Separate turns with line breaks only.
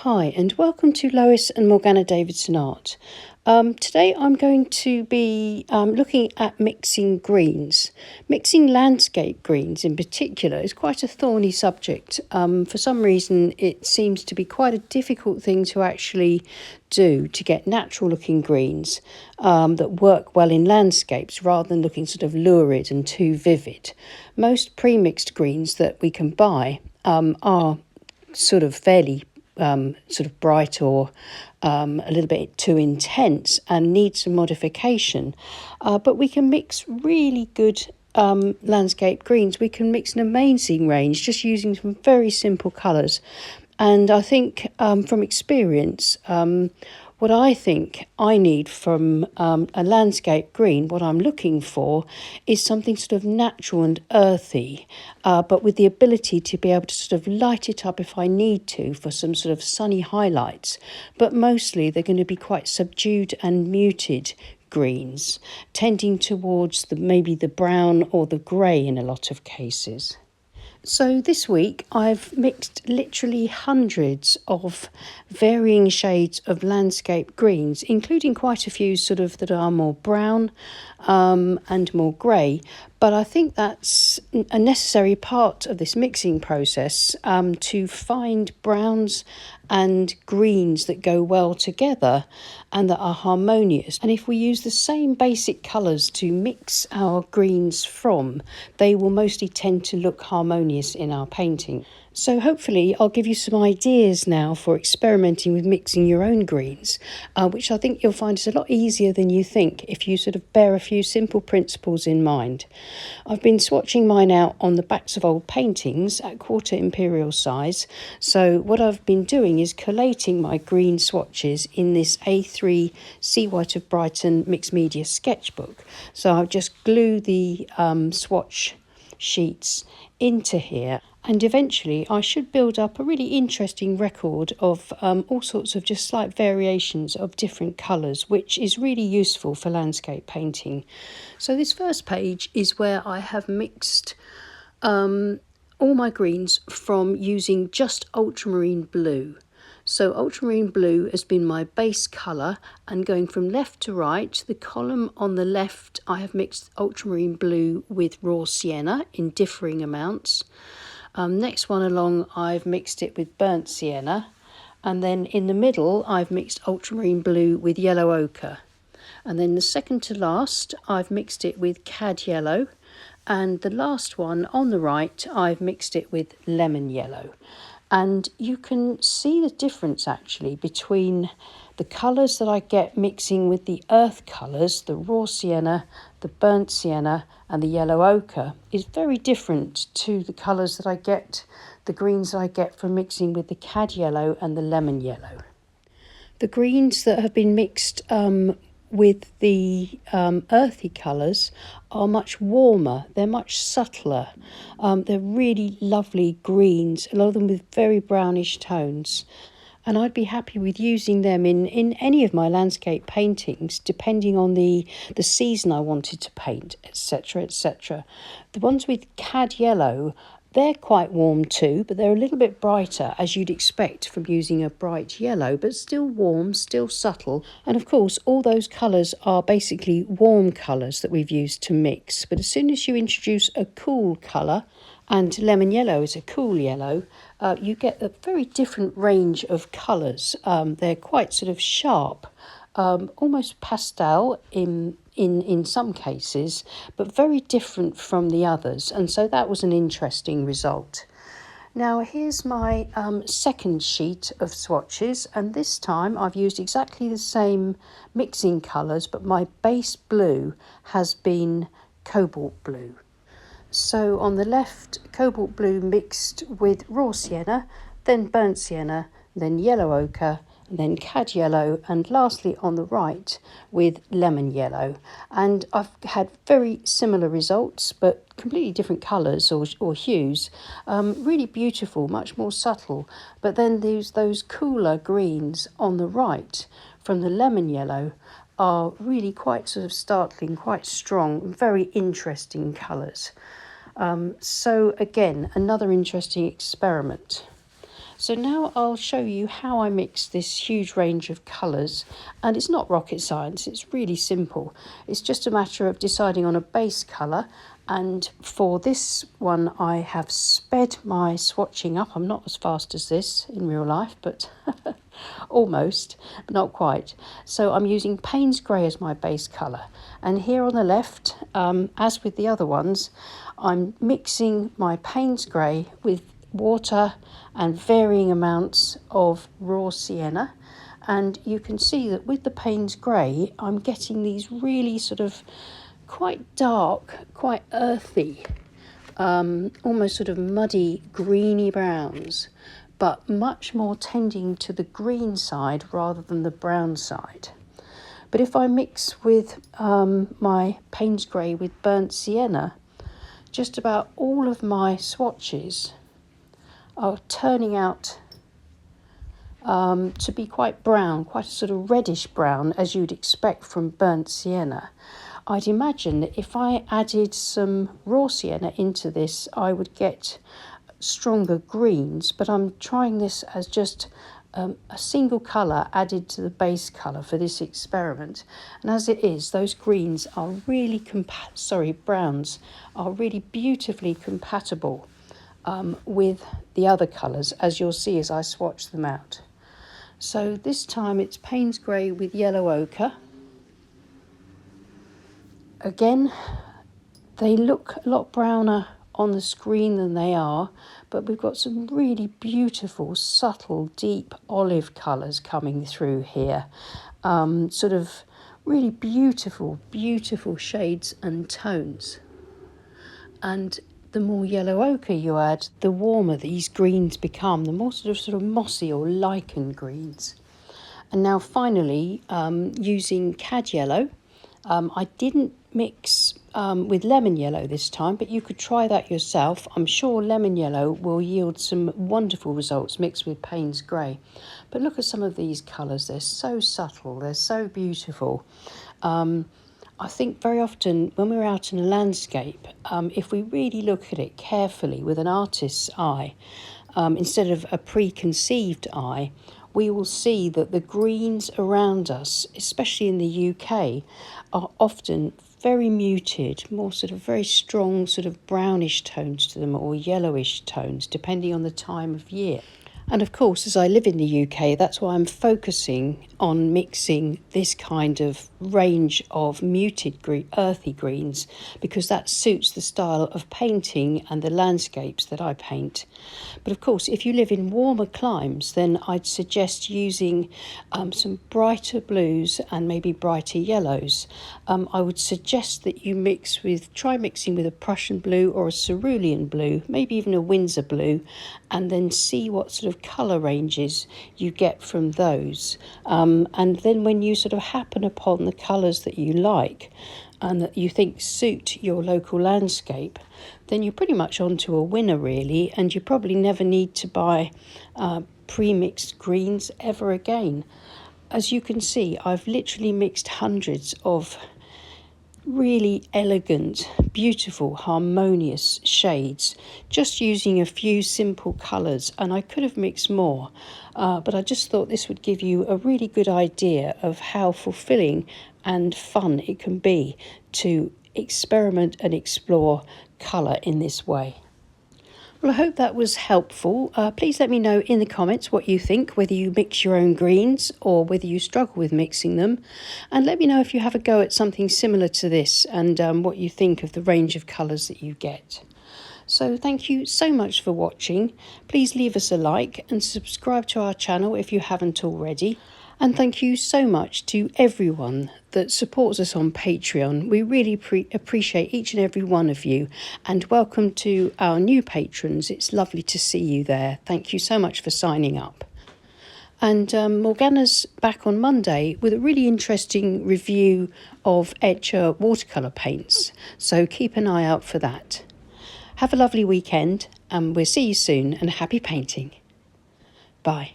Hi, and welcome to Lois and Morgana Davidson Art. Today I'm going to be looking at mixing greens. Mixing landscape greens in particular is quite a thorny subject. For some reason it seems to be quite a difficult thing to actually do to get natural looking greens that work well in landscapes rather than looking sort of lurid and too vivid. Most pre-mixed greens that we can buy are sort of fairly sort of bright or a little bit too intense and need some modification. But we can mix really good landscape greens. We can mix an amazing range just using some very simple colours. And I think from experience, what I think I need from a landscape green, what I'm looking for, is something sort of natural and earthy, but with the ability to be able to sort of light it up if I need to for some sort of sunny highlights. But mostly they're going to be quite subdued and muted greens, tending towards maybe the brown or the grey in a lot of cases. So this week I've mixed literally hundreds of varying shades of landscape greens, including quite a few sort of that are more brown and more grey. But I think that's a necessary part of this mixing process, to find browns and greens that go well together and that are harmonious. And if we use the same basic colours to mix our greens from, they will mostly tend to look harmonious in our painting. So hopefully I'll give you some ideas now for experimenting with mixing your own greens, which I think you'll find is a lot easier than you think if you sort of bear a few simple principles in mind. I've been swatching mine out on the backs of old paintings at 1/4 imperial size. So what I've been doing is collating my green swatches in this A3 Sea White of Brighton mixed media sketchbook. So I'll just glue the swatch sheets into here, and eventually I should build up a really interesting record of all sorts of just slight variations of different colours, which is really useful for landscape painting. So this first page is where I have mixed all my greens from using just ultramarine blue. So ultramarine blue has been my base colour, and going from left to right, the column on the left I have mixed ultramarine blue with raw sienna in differing amounts. Next one along I've mixed it with burnt sienna, and then in the middle I've mixed ultramarine blue with yellow ochre. And then the second to last I've mixed it with cad yellow, and the last one on the right I've mixed it with lemon yellow. And you can see the difference actually between the colours that I get mixing with the earth colours, the raw sienna, the burnt sienna and the yellow ochre, is very different to the colours that I get, the greens that I get from mixing with the cad yellow and the lemon yellow. The greens that have been mixed with the earthy colours are much warmer, they're much subtler, they're really lovely greens, a lot of them with very brownish tones. And I'd be happy with using them in any of my landscape paintings, depending on the season I wanted to paint, etc, etc. The ones with cad yellow, they're quite warm too, but they're a little bit brighter, as you'd expect from using a bright yellow, but still warm, still subtle. And of course, all those colours are basically warm colours that we've used to mix. But as soon as you introduce a cool colour, and lemon yellow is a cool yellow, you get a very different range of colours. They're quite sort of sharp, almost pastel in some cases, but very different from the others, and so that was an interesting result. Now here's my second sheet of swatches, and this time I've used exactly the same mixing colours, but my base blue has been cobalt blue. So on the left, cobalt blue mixed with raw sienna, then burnt sienna, then yellow ochre, then cad yellow, and lastly on the right with lemon yellow. And I've had very similar results, but completely different colours or hues. Really beautiful, much more subtle. But then those cooler greens on the right from the lemon yellow are really quite sort of startling, quite strong, very interesting colours. So again, another interesting experiment. So now I'll show you how I mix this huge range of colours, and it's not rocket science, it's really simple. It's just a matter of deciding on a base colour, and for this one I have sped my swatching up. I'm not as fast as this in real life, but almost, but not quite. So I'm using Payne's Grey as my base colour, and here on the left, as with the other ones, I'm mixing my Payne's Grey with water and varying amounts of raw sienna, and you can see that with the Payne's Grey I'm getting these really sort of quite dark, quite earthy, almost sort of muddy greeny browns, but much more tending to the green side rather than the brown side. But if I mix with my Payne's Grey with burnt sienna, just about all of my swatches are turning out to be quite brown, quite a sort of reddish brown, as you'd expect from burnt sienna. I'd imagine that if I added some raw sienna into this, I would get stronger greens, but I'm trying this as just a single colour added to the base colour for this experiment. And as it is, those greens are really browns are really beautifully compatible with the other colours, as you'll see as I swatch them out. So this time it's Payne's Grey with yellow ochre. Again, they look a lot browner on the screen than they are, but we've got some really beautiful, subtle, deep olive colours coming through here. Sort of really beautiful, beautiful shades and tones. And the more yellow ochre you add, the warmer these greens become, the more sort of mossy or lichen greens. And now finally, using cad yellow, I didn't mix with lemon yellow this time, but you could try that yourself. I'm sure lemon yellow will yield some wonderful results mixed with Payne's Grey. But look at some of these colours, they're so subtle, they're so beautiful. I think very often when we're out in a landscape, if we really look at it carefully with an artist's eye, instead of a preconceived eye, we will see that the greens around us, especially in the UK, are often very muted, more sort of very strong sort of brownish tones to them, or yellowish tones, depending on the time of year. And of course, as I live in the UK, that's why I'm focusing on mixing this kind of range of muted earthy greens, because that suits the style of painting and the landscapes that I paint. But of course, if you live in warmer climes, then I'd suggest using some brighter blues and maybe brighter yellows. I would suggest that you try mixing with a Prussian blue or a cerulean blue, maybe even a Windsor blue, and then see what sort of colour ranges you get from those. And then when you sort of happen upon the colours that you like and that you think suit your local landscape, then you're pretty much onto a winner really, and you probably never need to buy pre-mixed greens ever again. As you can see, I've literally mixed hundreds of really elegant, beautiful, harmonious shades, just using a few simple colours, and I could have mixed more, but I just thought this would give you a really good idea of how fulfilling and fun it can be to experiment and explore colour in this way. Well, I hope that was helpful. Please let me know in the comments what you think, whether you mix your own greens or whether you struggle with mixing them. And let me know if you have a go at something similar to this and what you think of the range of colours that you get. So thank you so much for watching. Please leave us a like and subscribe to our channel if you haven't already. And thank you so much to everyone that supports us on Patreon. We really appreciate each and every one of you. And welcome to our new patrons. It's lovely to see you there. Thank you so much for signing up. And Morgana's back on Monday with a really interesting review of Etcher watercolour paints. So keep an eye out for that. Have a lovely weekend, and we'll see you soon, and happy painting. Bye.